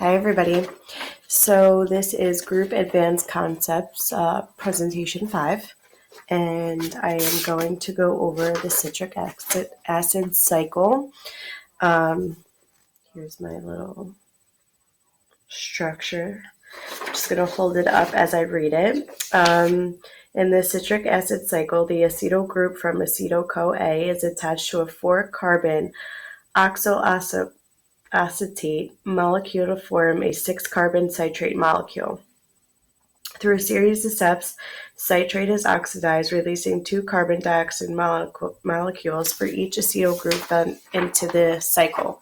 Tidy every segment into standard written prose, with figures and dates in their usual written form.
Hi, everybody. So this is Group Advanced Concepts Presentation 5, and I am going to go over the citric acid cycle. Here's my little structure. I'm just going to hold it up as I read it. In the citric acid cycle, the acetyl group from acetyl-CoA is attached to a 4-carbon oxoacetate molecule to form a 6-carbon citrate molecule. Through a series of steps, citrate is oxidized, releasing 2 carbon dioxide molecules for each acetyl group then into the cycle.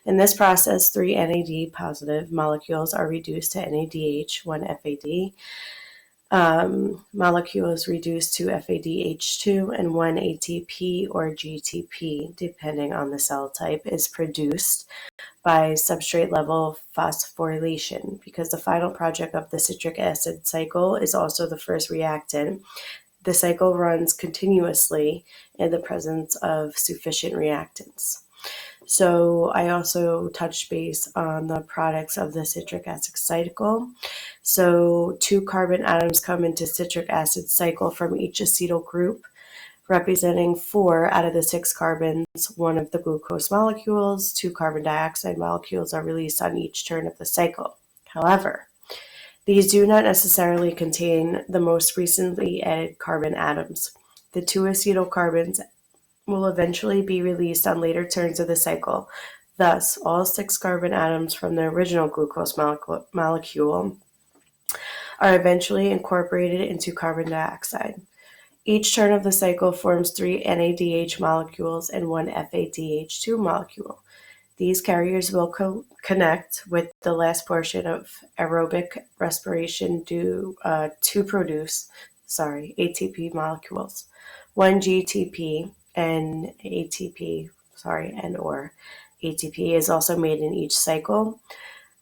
In this process, 3 NAD positive molecules are reduced to NADH, 1 FAD. Molecules reduced to FADH2, and 1 ATP or GTP, depending on the cell type, is produced by substrate level phosphorylation. Because the final product of the citric acid cycle is also the first reactant, the cycle runs continuously in the presence of sufficient reactants. So I also touched base on the products of the citric acid cycle. So 2 carbon atoms come into citric acid cycle from each acetyl group, representing 4 out of the 6 carbons, 1 of the glucose molecules. 2 carbon dioxide molecules are released on each turn of the cycle. However, these do not necessarily contain the most recently added carbon atoms. The 2 acetyl carbons will eventually be released on later turns of the cycle. Thus, all 6 carbon atoms from the original glucose molecule are eventually incorporated into carbon dioxide. Each turn of the cycle forms 3 NADH molecules and 1 FADH2 molecule. These carriers will connect with the last portion of aerobic respiration to produce ATP molecules. 1 GTP and ATP, or ATP is also made in each cycle.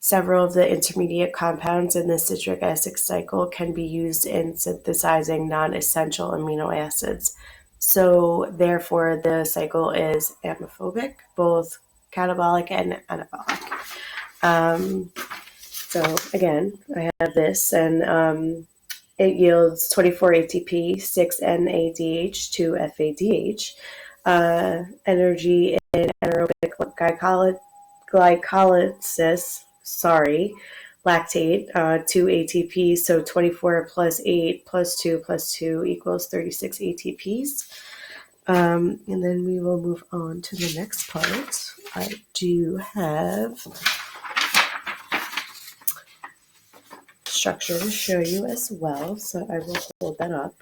Several of the intermediate compounds in the citric acid cycle can be used in synthesizing non-essential amino acids. So therefore, the cycle is amphiphobic, both catabolic and anabolic. So again, I have this, and it yields 24 ATP, 6 NADH, 2 FADH. Energy in anaerobic glycolysis, lactate, 2 ATPs, so 24 plus 8 plus 2 plus 2 equals 36 ATPs. And then we will move on to the next part. I do have structure to show you as well, so I will hold that up.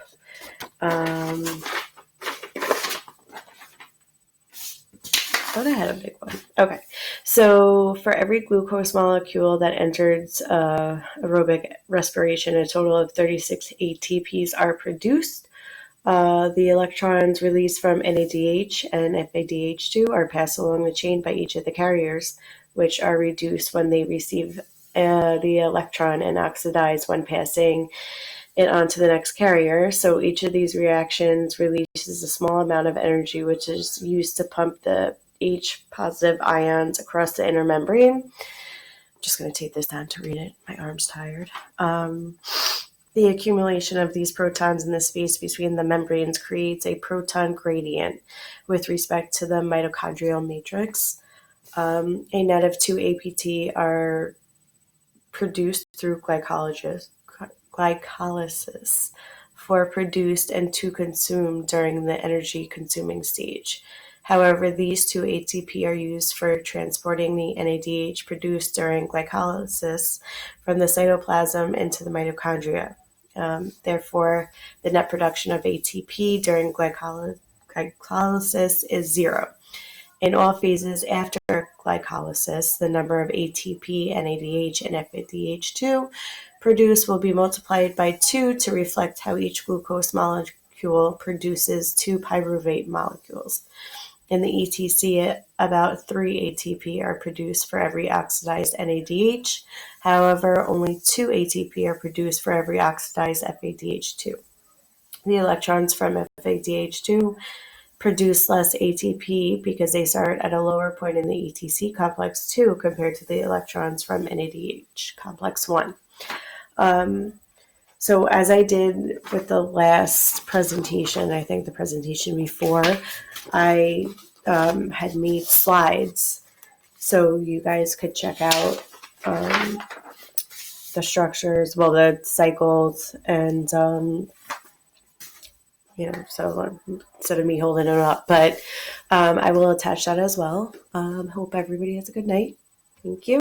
Thought I had a big one. Okay, so for every glucose molecule that enters aerobic respiration, a total of 36 ATPs are produced. The electrons released from NADH and FADH2 are passed along the chain by each of the carriers, which are reduced when they receive the electron and oxidized when passing it on to the next carrier. So each of these reactions releases a small amount of energy, which is used to pump the H positive ions across the inner membrane. I'm just going to take this down to read it. My arm's tired. The accumulation of these protons in the space between the membranes creates a proton gradient with respect to the mitochondrial matrix. A net of 2 APT are produced through glycolysis, 4 produced and 2 consumed during the energy consuming stage. However, these 2 ATP are used for transporting the NADH produced during glycolysis from the cytoplasm into the mitochondria. Therefore, the net production of ATP during glycolysis is 0. In all phases after glycolysis, the number of ATP, NADH, and FADH2 produced will be multiplied by 2 to reflect how each glucose molecule produces 2 pyruvate molecules. In the ETC, about 3 ATP are produced for every oxidized NADH. However, only 2 ATP are produced for every oxidized FADH2. The electrons from FADH2 produce less ATP because they start at a lower point in the ETC complex 2 compared to the electrons from NADH complex 1. So as I did with the last presentation, I think the presentation before, I had made slides so you guys could check out the structures, well, the cycles, and so instead of me holding it up, but I will attach that as well. Hope everybody has a good night. Thank you.